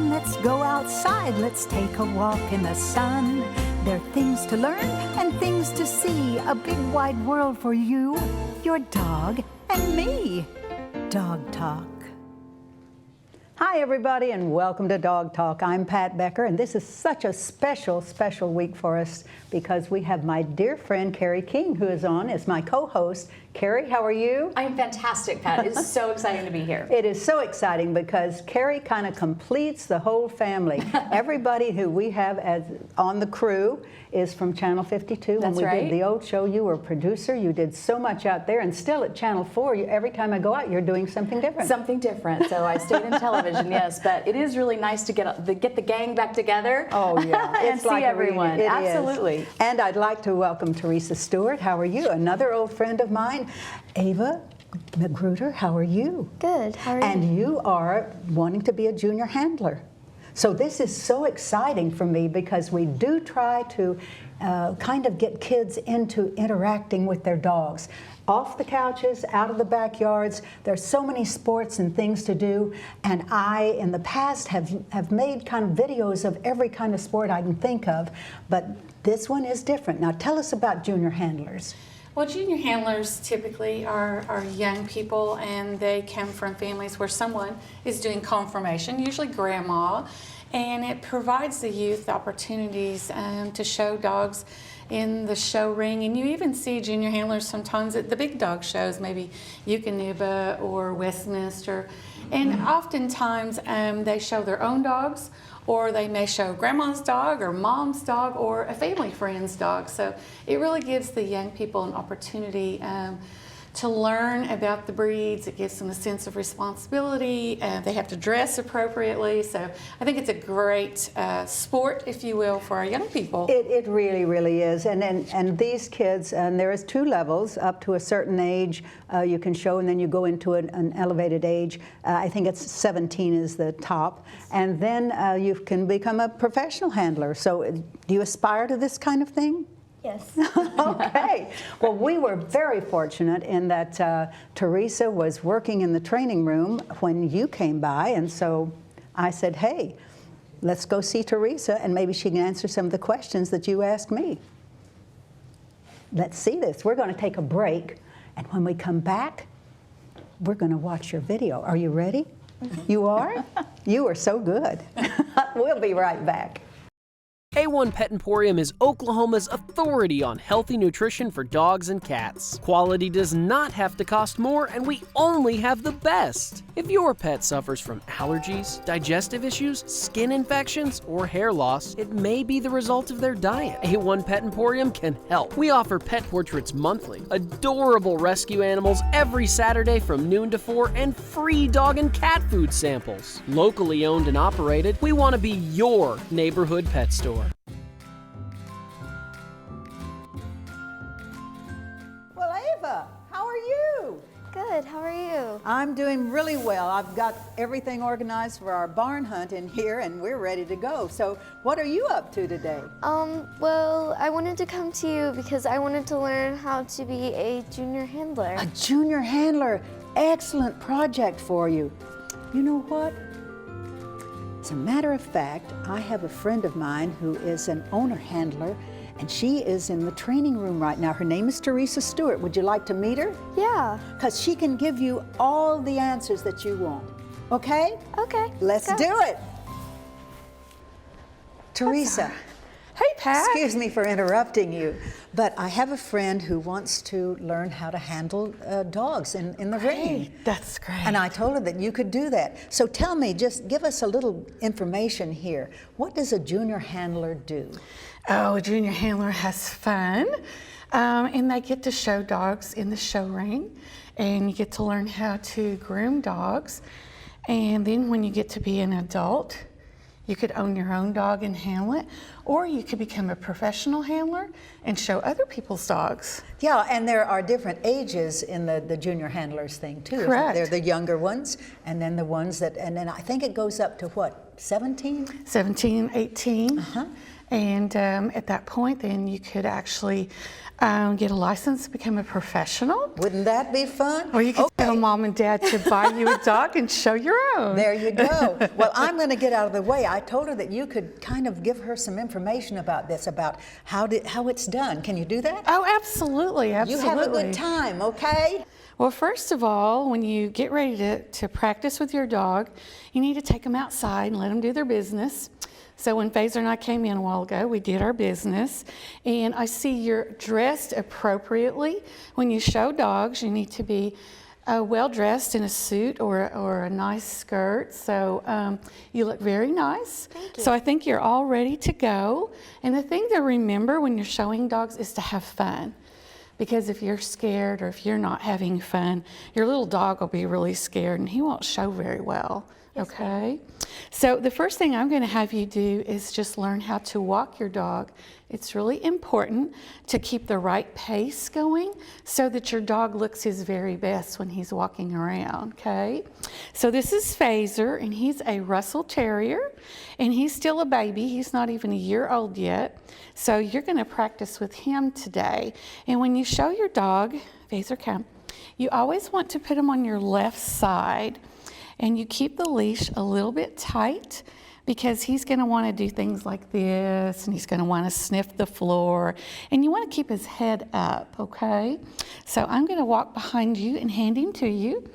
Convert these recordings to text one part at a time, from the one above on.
on, let's go outside. Let's take a walk in the sun. There are things to learn and things to see. A big wide world for you, your dog, and me. Dog Talk. Hi everybody and welcome to Dog Talk. I'm Pat Becker and this is such a special week for us because we have my dear friend Kari King who is on as my co-host. Kari, how are you? I'm fantastic, Pat. It's so exciting to be here. It is so exciting because Kari kind of completes the whole family. Everybody who we have as on the crew is from Channel 52. That's when we right. did the old show, you were a producer. You did so much out there, and still at Channel 4, every time I go out, you're doing something different. Something different. So I stayed in television, yes, but it is really nice to get the gang back together. Oh yeah, and see everyone. It Absolutely. Is. And I'd like to welcome Teresa Stewart. How are you? Another old friend of mine. Ava Magruder, how are you? Good, how are you? And you are wanting to be a junior handler. So this is so exciting for me because we do try to kind of get kids into interacting with their dogs. Off the couches, out of the backyards, there's so many sports and things to do, and I, in the past, have made kind of videos of every kind of sport I can think of, but this one is different. Now tell us about junior handlers. Well, junior handlers typically are young people, and they come from families where someone is doing confirmation, usually grandma, and it provides the youth opportunities to show dogs in the show ring. And you even see junior handlers sometimes at the big dog shows, maybe Eukanuba or Westminster, and oftentimes they show their own dogs, or they may show grandma's dog or mom's dog or a family friend's dog. So it really gives the young people an opportunity to learn about the breeds. It gives them a sense of responsibility. They have to dress appropriately. So I think it's a great sport, if you will, for our young people. It really, really is. And these kids, and there is 2 levels. Up to a certain age you can show, and then you go into an elevated age. I think it's 17 is the top. And then you can become a professional handler. So do you aspire to this kind of thing? Yes. Okay. Well, we were very fortunate in that Teresa was working in the training room when you came by, and so I said, hey, let's go see Teresa, and maybe she can answer some of the questions that you asked me. Let's see this. We're going to take a break, and when we come back, we're going to watch your video. Are you ready? You are? You are so good. We'll be right back. A1 Pet Emporium is Oklahoma's authority on healthy nutrition for dogs and cats. Quality does not have to cost more, and we only have the best. If your pet suffers from allergies, digestive issues, skin infections, or hair loss, it may be the result of their diet. A1 Pet Emporium can help. We offer pet portraits monthly, adorable rescue animals every Saturday from noon to 4, and free dog and cat food samples. Locally owned and operated, we want to be your neighborhood pet store. How are you? Good, how are you? I'm doing really well. I've got everything organized for our barn hunt in here and we're ready to go. So what are you up to today? Well, I wanted to come to you because I wanted to learn how to be a junior handler. A junior handler. Excellent project for you. You know what? As a matter of fact, I have a friend of mine who is an owner handler, and she is in the training room right now. Her name is Teresa Stewart. Would you like to meet her? Yeah. Because she can give you all the answers that you want. Okay? Okay. Let's do it. Teresa. Hey, Pat. Excuse me for interrupting you, but I have a friend who wants to learn how to handle dogs in the ring. That's great. And I told her that you could do that. So tell me, just give us a little information here. What does a junior handler do? Oh, a junior handler has fun, and they get to show dogs in the show ring, and you get to learn how to groom dogs. And then when you get to be an adult, you could own your own dog and handle it, or you could become a professional handler and show other people's dogs. Yeah, and there are different ages in the junior handlers thing too. Correct. They're the younger ones, and then the ones that, and then I think it goes up to what, 17? 17, 18. And at that point, then you could actually get a license to become a professional. Wouldn't that be fun? Or you could tell mom and dad to buy you a dog and show your own. There you go. Well, I'm going to get out of the way. I told her that you could kind of give her some information about this, about how it's done. Can you do that? Oh, absolutely, absolutely. You have a good time, okay? Well, first of all, when you get ready to practice with your dog, you need to take them outside and let them do their business. So when Fazer and I came in a while ago, we did our business, and I see you're dressed appropriately. When you show dogs, you need to be well dressed in a suit or a nice skirt. So you look very nice. Thank you. So I think you're all ready to go. And the thing to remember when you're showing dogs is to have fun. Because if you're scared or if you're not having fun, your little dog will be really scared and he won't show very well. Okay, so the first thing I'm going to have you do is just learn how to walk your dog. It's really important to keep the right pace going so that your dog looks his very best when he's walking around, okay? So this is Fazer, and he's a Russell Terrier, and he's still a baby. He's not even a year old yet. So you're going to practice with him today. And when you show your dog, Fazer, come, you always want to put him on your left side. And you keep the leash a little bit tight because he's going to want to do things like this, and he's going to want to sniff the floor, and you want to keep his head up, okay? So I'm going to walk behind you and hand him to you.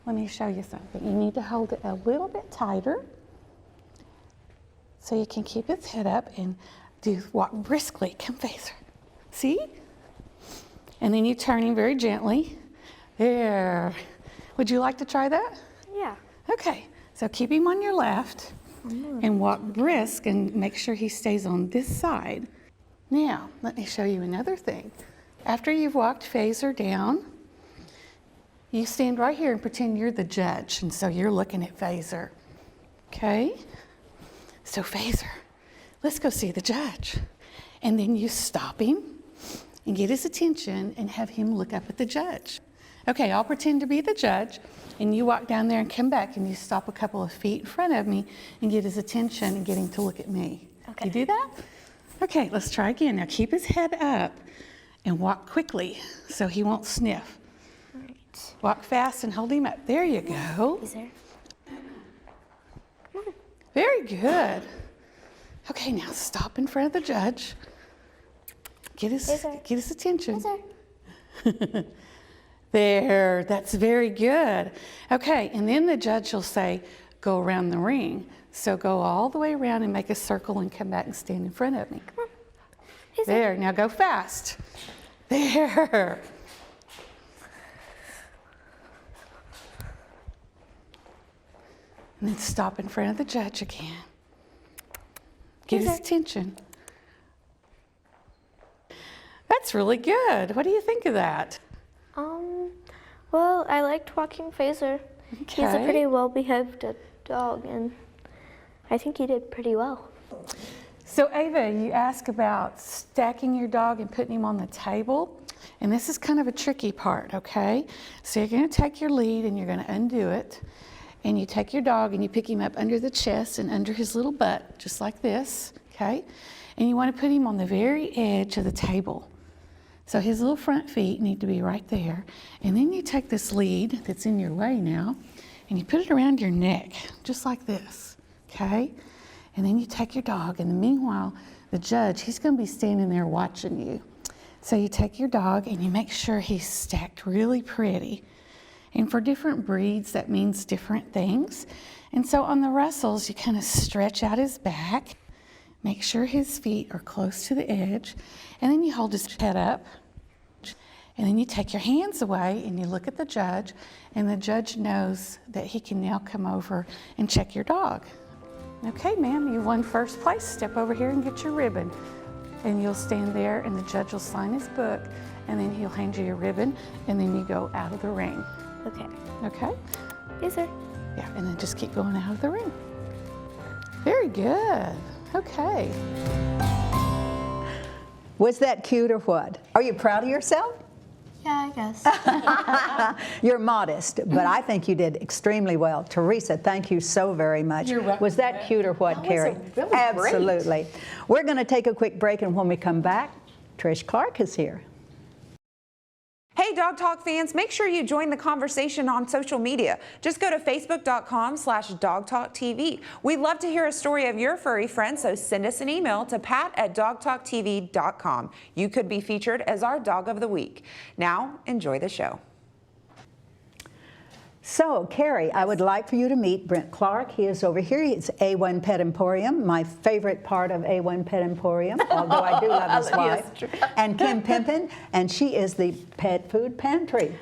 Let me show you something. You need to hold it a little bit tighter so you can keep his head up and walk briskly. Come, Fazer. See? And then you turn him very gently. There. Would you like to try that? Yeah. Okay, so keep him on your left and walk brisk and make sure he stays on this side. Now, let me show you another thing. After you've walked Fazer down, you stand right here and pretend you're the judge, and so you're looking at Fazer. Okay? So Fazer, let's go see the judge. And then you stop him and get his attention and have him look up at the judge. Okay, I'll pretend to be the judge, and you walk down there and come back, and you stop a couple of feet in front of me and get his attention and get him to look at me. Okay. You do that? Okay, let's try again. Now keep his head up and walk quickly so he won't sniff. All right. Walk fast and hold him up. There you go. Is there? Very good. Okay, now stop in front of the judge. Get his attention. There, that's very good. Okay, and then the judge will say, go around the ring. So go all the way around and make a circle and come back and stand in front of me. Come on. There, now go fast. There. And then stop in front of the judge again. Get his attention. That's really good. What do you think of that? Well, I liked walking Fazer. Okay. He's a pretty well-behaved dog, and I think he did pretty well. So Ava, you asked about stacking your dog and putting him on the table, and this is kind of a tricky part, okay? So you're going to take your lead and you're going to undo it, and you take your dog and you pick him up under the chest and under his little butt, just like this, okay? And you want to put him on the very edge of the table. So his little front feet need to be right there. And then you take this lead that's in your way now, and you put it around your neck, just like this, okay? And then you take your dog, and meanwhile, the judge, he's gonna be standing there watching you. So you take your dog and you make sure he's stacked really pretty. And for different breeds, that means different things. And so on the Russells, you kind of stretch out his back, make sure his feet are close to the edge, and then you hold his head up, and then you take your hands away and you look at the judge, and the judge knows that he can now come over and check your dog. Okay, ma'am, you won first place. Step over here and get your ribbon. And you'll stand there and the judge will sign his book, and then he'll hand you your ribbon, and then you go out of the ring. Okay. Okay? Yes, sir. Yeah, and then just keep going out of the ring. Very good. Okay. Was that cute or what? Are you proud of yourself? Yeah, I guess. You're modest, but I think you did extremely well. Teresa, thank you so very much. You're welcome. Was that cute or what, That was Kari? really great. Absolutely. We're going to take a quick break, and when we come back, Trish Clark is here. Hey Dog Talk fans, make sure you join the conversation on social media. Just go to facebook.com/dogtalktv. We'd love to hear a story of your furry friend, so send us an email to pat@dogtalktv.com. You could be featured as our Dog of the Week. Now, enjoy the show. So, Kari, I would like for you to meet Brent Clark. He is over here. He's A1 Pet Emporium, my favorite part of A1 Pet Emporium, although I do love his wife. And Kim Pimpin, and she is the Pet Food Pantry.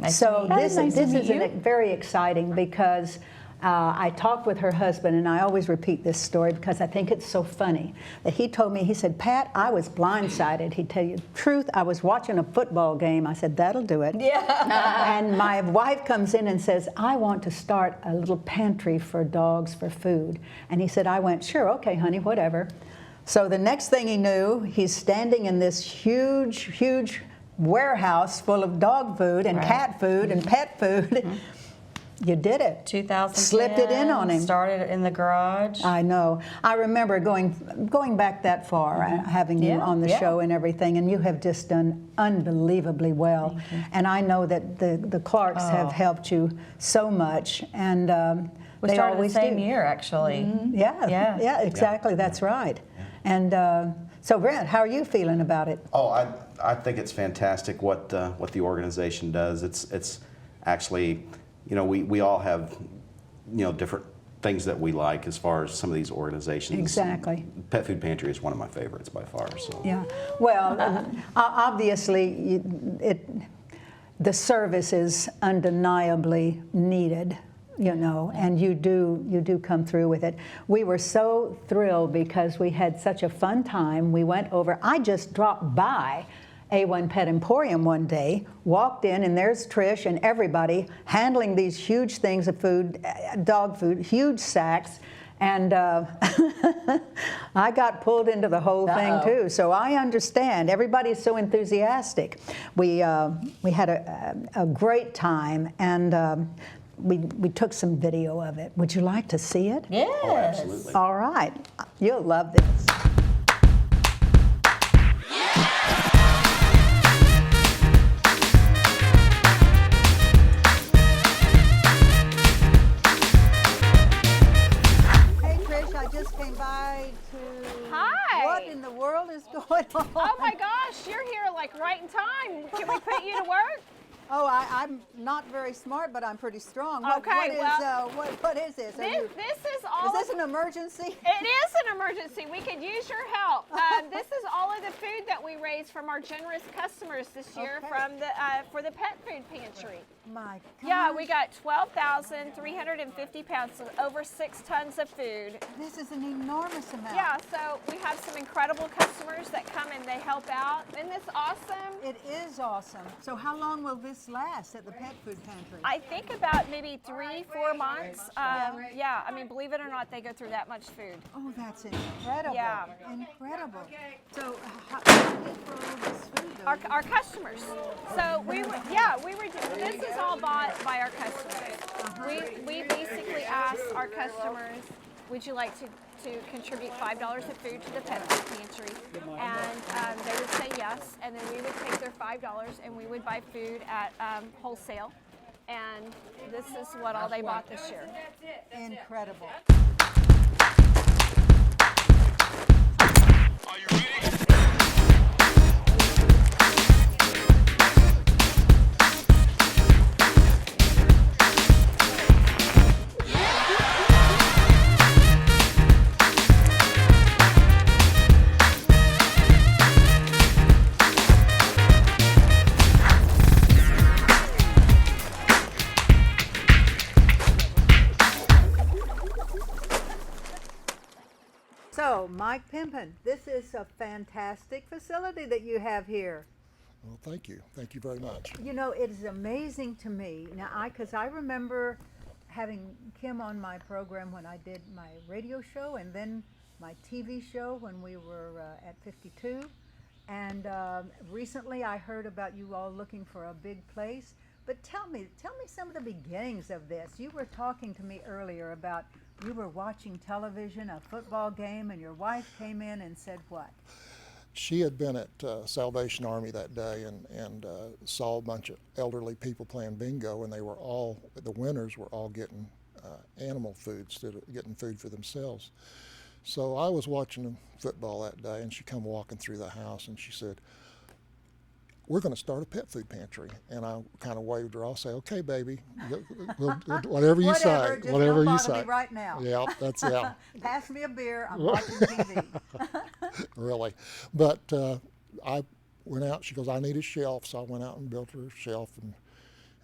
So this is very exciting because I talked with her husband, and I always repeat this story because I think it's so funny, that he told me, he said, Pat, I was blindsided. He'd tell you the truth, I was watching a football game. I said, that'll do it. Yeah. And my wife comes in and says, I want to start a little pantry for dogs for food. And he said, I went, sure, okay, honey, whatever. So the next thing he knew, he's standing in this huge warehouse full of dog food and cat food and pet food. You did it. 2010. Slipped it in on him. Started in the garage. I know. I remember going back that far, having you on the show and everything, and you have just done unbelievably well. And I know that the Clarks have helped you so much, and We they started always the same do. year, actually. Yeah, exactly. That's right. And so, Brent, how are you feeling about it? Oh, I think it's fantastic what the organization does. It's actually, you know, we all have, you know, different things that we like as far as some of these organizations. Exactly. Pet Food Pantry is one of my favorites by far. So. Yeah. Well, obviously, the service is undeniably needed, you know, and you do come through with it. We were so thrilled because we had such a fun time. We went over. I just dropped by A1 Pet Emporium one day, walked in, and there's Trish and everybody handling these huge things of food, dog food, huge sacks, and I got pulled into the whole thing too. So I understand. Everybody's so enthusiastic. We had a great time, and we took some video of it. Would you like to see it? Yes. Oh, absolutely. All right. You'll love this. Hi. What in the world is going on? Oh my gosh, you're here like right in time. Can we put you to work? Oh, I'm not very smart, but I'm pretty strong. Okay, what is this? This is all. Is this an emergency? It is an emergency. We could use your help. This is all of the food that we raised from our generous customers this year from the for the Pet Food Pantry. My God. Yeah, we got 12,350 pounds, so over 6 tons of food. This is an enormous amount. Yeah, so we have some incredible customers that come and they help out. Isn't this awesome? It is awesome. So how long will this last at the Pet Food Pantry? I think about maybe 3-4 months. Yeah, I mean, believe it or not, they go through that much food. Oh, that's incredible. Yeah. Incredible. So how do you get for all this food, though? Our customers. So we were this is all bought by our customers. We basically ask our customers, would you like to contribute $5 of food to the Pet Food Pantry? And they would say yes, and then we would take their $5 and we would buy food at wholesale. And this is what all they bought this year. Incredible. Are you ready? So, Mike Pimpin, this is a fantastic facility that you have here. Well, thank you. Thank you very much. You know, it is amazing to me now, because I remember having Kim on my program when I did my radio show and then my TV show when we were at 52, And recently I heard about you all looking for a big place. But tell me some of the beginnings of this. You were talking to me earlier about you were watching television, a football game, and your wife came in and said what? She had been at Salvation Army that day and saw a bunch of elderly people playing bingo, and they were all, the winners were all getting animal food instead of getting food for themselves. So I was watching football that day, and she come walking through the house, and she said, "We're going to start a pet food pantry." And I kind of waved her. I'll say, "Okay, baby, whatever you say, Just whatever don't you bother say." me right now. Yeah, that's yeah. Pass me a beer. I'm watching TV. Really, but I went out. She goes, "I need a shelf," so I went out and built her a shelf,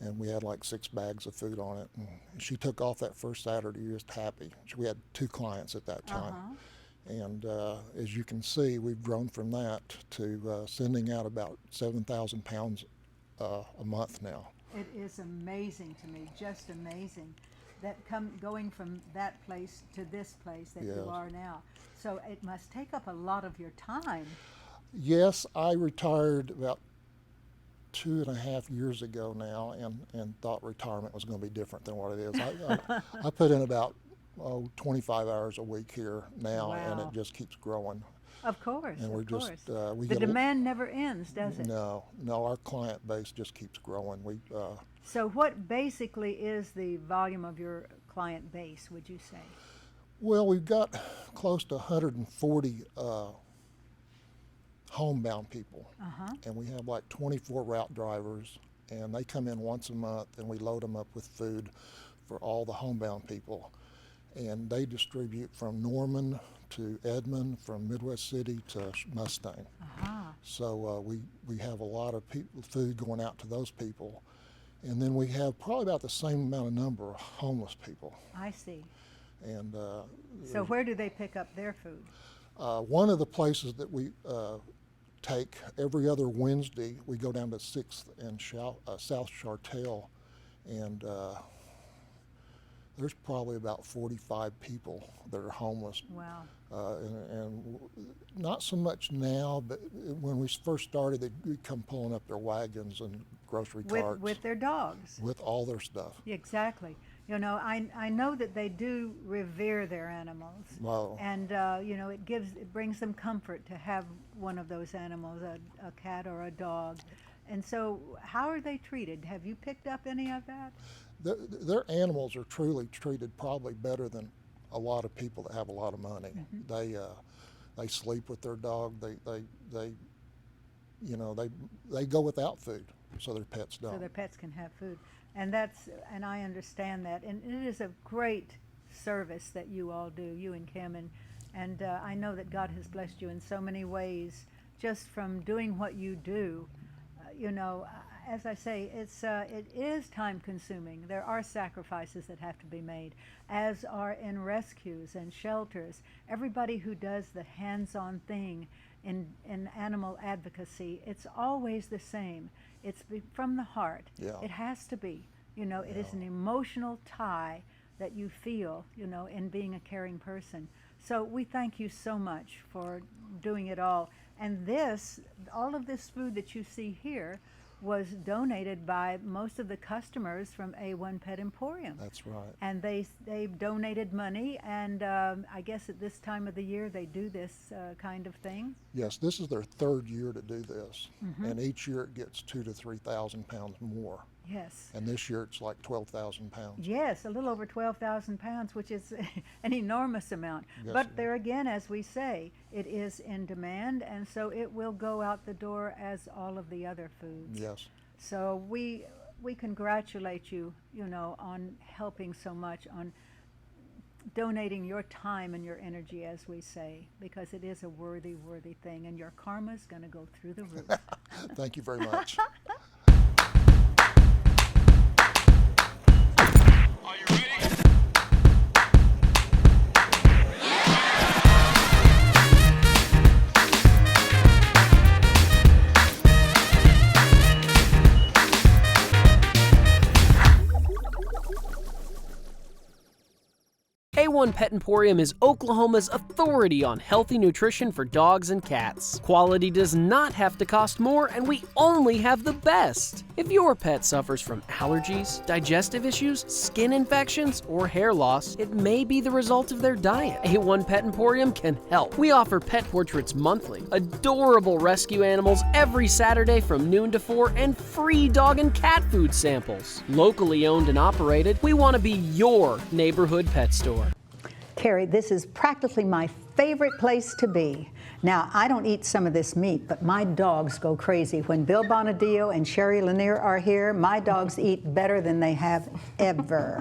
and we had like 6 bags of food on it. And she took off that first Saturday just happy. We had 2 clients at that time. And as you can see, we've grown from that to sending out about 7,000 pounds a month now. It is amazing to me, just amazing, that going from that place to this place that Yes. you are now. So it must take up a lot of your time. Yes, I retired about 2.5 years ago now, and thought retirement was going to be different than what it is. I put in about 25 hours a week here now, and Wow. it just keeps growing. Of course, And we're of just course. we The get a- demand never ends, does it? No, our client base just keeps growing. So what basically is the volume of your client base, would you say? Well, we've got close to 140 homebound people, and we have like 24 route drivers, and they come in once a month, and we load them up with food for all the homebound people, and they distribute from Norman to Edmond, from Midwest City to Mustang. So we have a lot of food going out to those people, and then we have probably about the same amount of number of homeless people. I see. And So where do they pick up their food? one of the places that we take every other Wednesday, we go down to 6th and South Chartel, and there's probably about 45 people that are homeless. Wow. And not so much now, but when we first started, they'd come pulling up their wagons and grocery carts. With their dogs. With all their stuff. Exactly. You know, I know that they do revere their animals. Wow. And, you know, it brings them comfort to have one of those animals, a cat or a dog. And so how are they treated? Have you picked up any of that? Their animals are truly treated probably better than a lot of people that have a lot of money. They sleep with their dog. They go without food, so their pets don't. So their pets can have food. And I understand that. And it is a great service that you all do, you and Kim. And I know that God has blessed you in so many ways just from doing what you do. You know, as I say, it is time consuming. There are sacrifices that have to be made, as are in rescues and shelters. Everybody who does the hands-on thing in animal advocacy, it's always the same. It's from the heart. Yeah. It has to be. You know, it is an emotional tie that you feel, you know, in being a caring person. So we thank you so much for doing it all. And all of this food that you see here was donated by most of the customers from A1 Pet Emporium. That's right. And they've donated money, and I guess at this time of the year they do this kind of thing. Yes, this is their 3rd year to do this, and each year it gets 2,000 to 3,000 pounds more. Yes. And this year it's like 12,000 pounds. Yes, a little over 12,000 pounds, which is an enormous amount. Yes, But it is. there again, as we say, it is in demand, and so it will go out the door as all of the other foods. Yes. So we congratulate you, you know, on helping so much, on donating your time and your energy, as we say, because it is a worthy thing, and your karma's going to go through the roof. Thank you very much. A1 Pet Emporium is Oklahoma's authority on healthy nutrition for dogs and cats. Quality does not have to cost more, and we only have the best. If your pet suffers from allergies, digestive issues, skin infections, or hair loss, it may be the result of their diet. A1 Pet Emporium can help. We offer pet portraits monthly, adorable rescue animals every Saturday from noon to 4, and free dog and cat food samples. Locally owned and operated, we want to be your neighborhood pet store. Kari, this is practically my favorite place to be. Now, I don't eat some of this meat, but my dogs go crazy. When Bill Bonadio and Sherri Lanier are here, my dogs eat better than they have ever.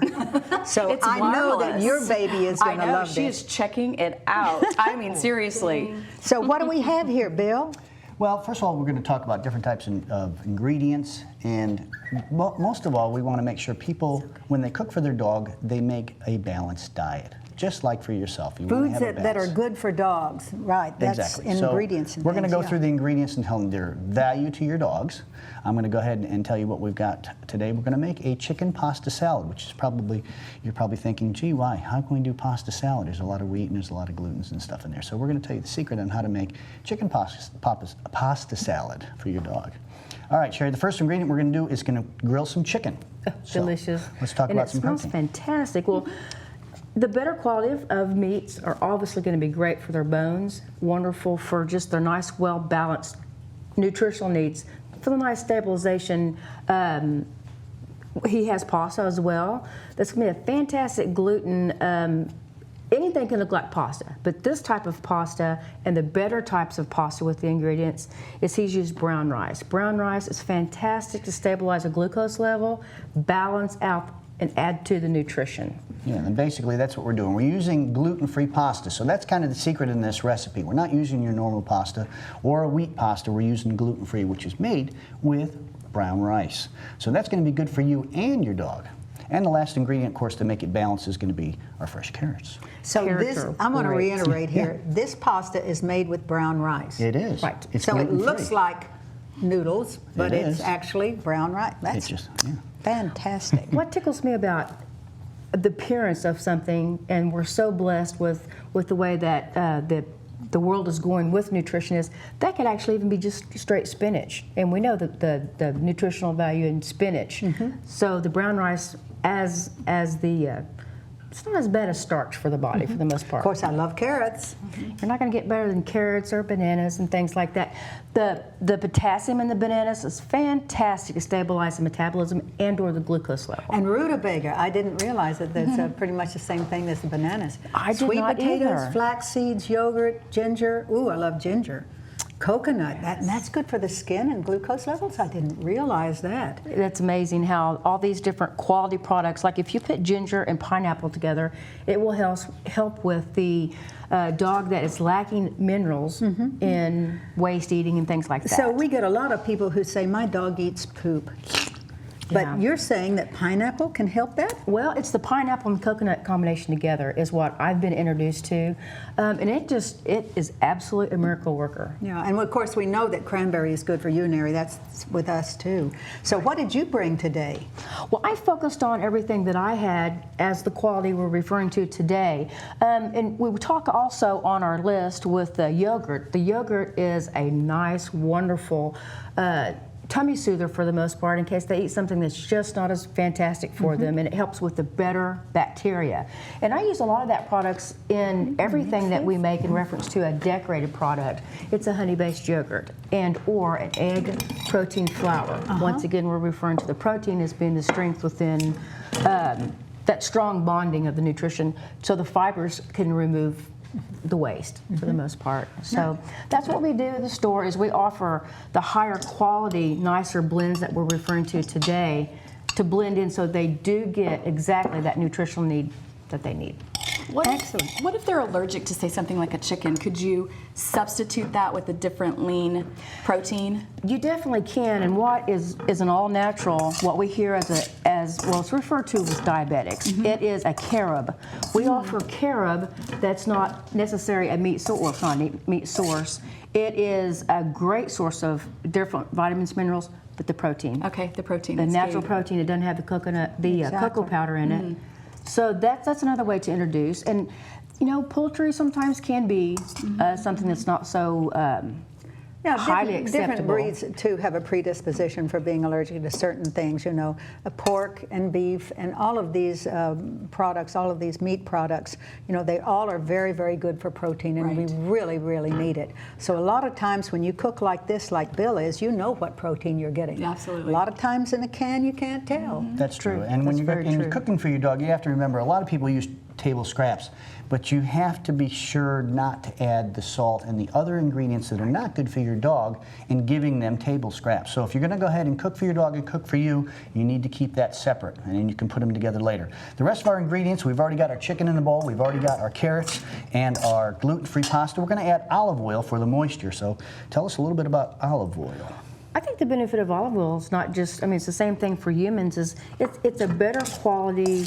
So It's I know that marvelous. your baby is going to love She this. is checking it out. I mean, seriously. So what do we have here, Bill? Well, first of all, we're going to talk about different types of ingredients, and most of all, we want to make sure people, when they cook for their dog, they make a balanced diet, just like for yourself. You want to Foods have a that are balance. good for dogs, right? That's Exactly. ingredients. So and we're going to things, go yeah. through the ingredients and tell them their value to your dogs. I'm going to go ahead and tell you what we've got today. We're going to make a chicken pasta salad, which is you're probably thinking, gee, why? How can we do pasta salad? There's a lot of wheat and there's a lot of glutens and stuff in there. So we're going to tell you the secret on how to make chicken pasta salad for your dog. All right, Sherri, the first ingredient we're going to do is going to grill some chicken. So, Delicious. let's talk and about it some smells protein. fantastic. Well, the better quality of meats are obviously going to be great for their bones, wonderful for just their nice, well-balanced nutritional needs, for the nice stabilization. He has pasta as well. That's going to be a fantastic gluten. Anything can look like pasta, but this type of pasta and the better types of pasta with the ingredients is he's used brown rice. Brown rice is fantastic to stabilize a glucose level, balance out, and add to the nutrition. Yeah, and basically that's what we're doing. We're using gluten-free pasta, so that's kind of the secret in this recipe. We're not using your normal pasta or a wheat pasta. We're using gluten-free, which is made with brown rice. So that's going to be good for you and your dog. And the last ingredient, of course, to make it balanced is going to be our fresh carrots. So Carrots this, are I'm going to great. reiterate here, this pasta is made with brown rice. It is. Right. It's So it gluten-free. looks like noodles, but It it's is. actually brown rice. That's It's just, yeah. fantastic. What tickles me about the appearance of something, and we're so blessed with the way that the world is going with nutrition, is that could actually even be just straight spinach, and we know that the nutritional value in spinach. So the brown rice, as the it's not as bad as starch for the body for the most part. Of course, I love carrots. You're not going to get better than carrots or bananas and things like that. The potassium in the bananas is fantastic to stabilize the metabolism and/or the glucose level. And rutabaga, I didn't realize that that's pretty much the same thing as the bananas. I did Sweet not potatoes, either. flax seeds, yogurt, ginger. Ooh, I love ginger. Coconut, that's good for the skin and glucose levels. I didn't realize that. That's amazing how all these different quality products, like if you put ginger and pineapple together, it will help with the dog that is lacking minerals in waste eating and things like that. So we get a lot of people who say, my dog eats poop. But Yeah. you're saying that pineapple can help that? Well, it's the pineapple and coconut combination together is what I've been introduced to, and it is absolutely a miracle worker. Yeah, and of course we know that cranberry is good for urinary. That's with us too. So what did you bring today? Well, I focused on everything that I had as the quality we're referring to today. And we talk also on our list with the yogurt. The yogurt is a nice, wonderful tummy soother for the most part in case they eat something that's just not as fantastic for them, and it helps with the better bacteria. And I use a lot of that products in everything that we make in reference to a decorated product. It's a honey-based yogurt and or an egg protein flour. Once again, we're referring to the protein as being the strength within that strong bonding of the nutrition, so the fibers can remove the waste for the most part. So that's what we do at the store, is we offer the higher quality, nicer blends that we're referring to today to blend in so they do get exactly that nutritional need that they need. Excellent. What if they're allergic to, say, something like a chicken? Could you substitute that with a different lean protein? You definitely can, and what is an all-natural, what we hear as well, it's referred to as diabetics. It is a carob. We offer carob that's not necessarily a meat source, well, it's not a meat source. It is a great source of different vitamins, minerals, but the protein. Okay, the protein. The is natural key. protein, it doesn't have the coconut, the cocoa powder in it. So that's another way to introduce. And you know, poultry sometimes can be something that's not so highly acceptable. Different breeds too have a predisposition for being allergic to certain things. You know, pork and beef and all of these products, all of these meat products. You know, they all are very, very good for protein, and we really, really need it. So a lot of times when you cook like this, like Bill is, you know what protein you're getting. Absolutely. A lot of times in a can you can't tell. That's true. And when you're cooking for your dog, you have to remember a lot of people use table scraps, but you have to be sure not to add the salt and the other ingredients that are not good for your dog in giving them table scraps. So if you're going to go ahead and cook for your dog and cook for you, you need to keep that separate, and then you can put them together later. The rest of our ingredients, we've already got our chicken in the bowl, we've already got our carrots and our gluten-free pasta. We're going to add olive oil for the moisture. So tell us a little bit about olive oil. I think the benefit of olive oil is not just, I mean, it's the same thing for humans, is it's a better quality,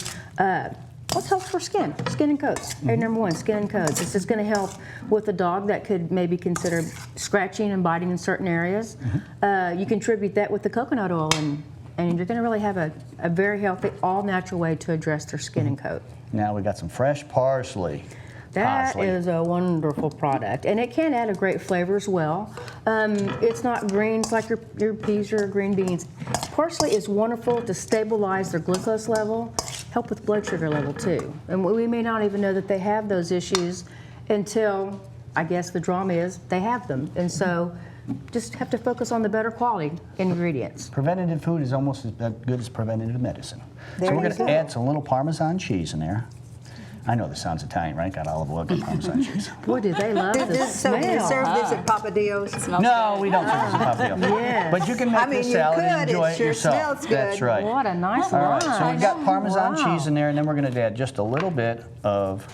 what's helps for skin and coats. Number one, skin and coats. It's just going to help with a dog that could maybe consider scratching and biting in certain areas. You contribute that with the coconut oil, and you're going to really have a very healthy, all-natural way to address their skin and coat. Now we got some fresh parsley. That is a wonderful product, and it can add a great flavor as well. It's not greens like your peas or green beans. Parsley is wonderful to stabilize their glucose level, help with blood sugar level too. And we may not even know that they have those issues until, I guess the drama is, they have them. And so just have to focus on the better quality ingredients. Preventative food is almost as good as preventative medicine. There so we're you going to go. add some little Parmesan cheese in there. I know this sounds Italian, right? Got olive oil, got Parmesan cheese. Boy, do they love the So do you smell. serve this at Papadillo's? No, we don't serve this at Papadillo. Yes. But you can make I mean, this you salad and could. enjoy It it sure yourself. smells good. That's right. What a nice All lunch. right, so we've got Parmesan cheese in there, and then we're going to add just a little bit of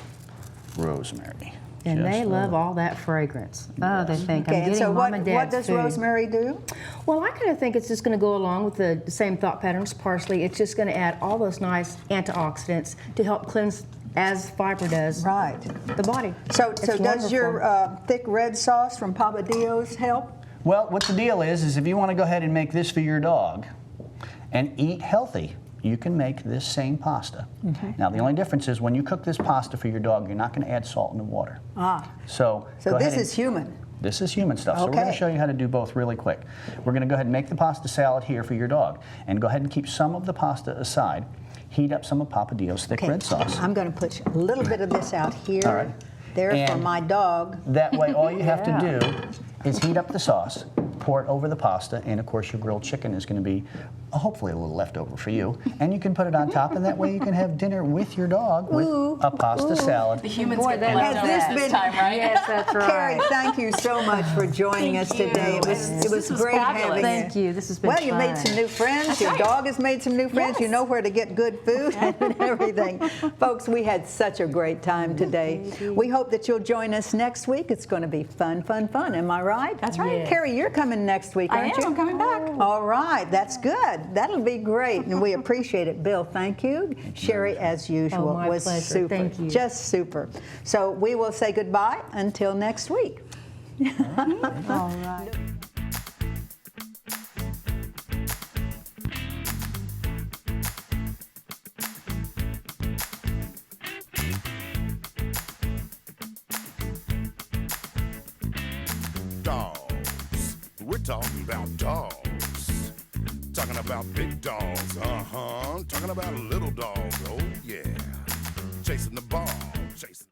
rosemary. And Just they a love little. all that fragrance. Oh, they think Okay, I'm and getting so mom and dad's what does food. rosemary do? Well, I kind of think it's just going to go along with the same thought patterns, parsley. It's just going to add all those nice antioxidants to help cleanse, as fiber does, Right. the body. So It's does wonderful. your thick red sauce from Papadillo's help? Well, what the deal is if you want to go ahead and make this for your dog and eat healthy, you can make this same pasta. Now, the only difference is when you cook this pasta for your dog, you're not going to add salt in the water. So go this ahead is human. This is human stuff. So we're going to Okay. show you how to do both really quick. We're going to go ahead and make the pasta salad here for your dog. And go ahead and keep some of the pasta aside. Heat up some of Papadillo's thick red sauce. I'm going to put a little bit of this out here. All right. There for And my dog. That way, all you have to do is heat up the sauce, pour it over the pasta, and of course your grilled chicken is going to be hopefully a little leftover for you. And you can put it on top, and that way you can have dinner with your dog with a pasta salad. The humans Boy, get the they love leftovers that. this time, right? Yes, that's right. Carrie, thank you so much for joining us today. It was This was great fabulous. having Thank you. This has been Well, you made fun. some new friends. Your dog has made some new friends. You know where to get good food and everything. Folks, we had such a great time today. We hope that you'll join us next week. It's going to be fun, fun, fun. Am I right? That's right. Yes. Carrie, you're coming next week, I aren't am. you? I'm coming back. All right. That's good. That'll be great. And we appreciate it. Bill, thank you. Sherri, as usual, my was pleasure. super. Thank you. Just super. So we will say goodbye until next week. All right. Dogs. We're talking about dogs. Talking about big dogs, Talking about little dogs, oh yeah. Chasing the ball, chasing.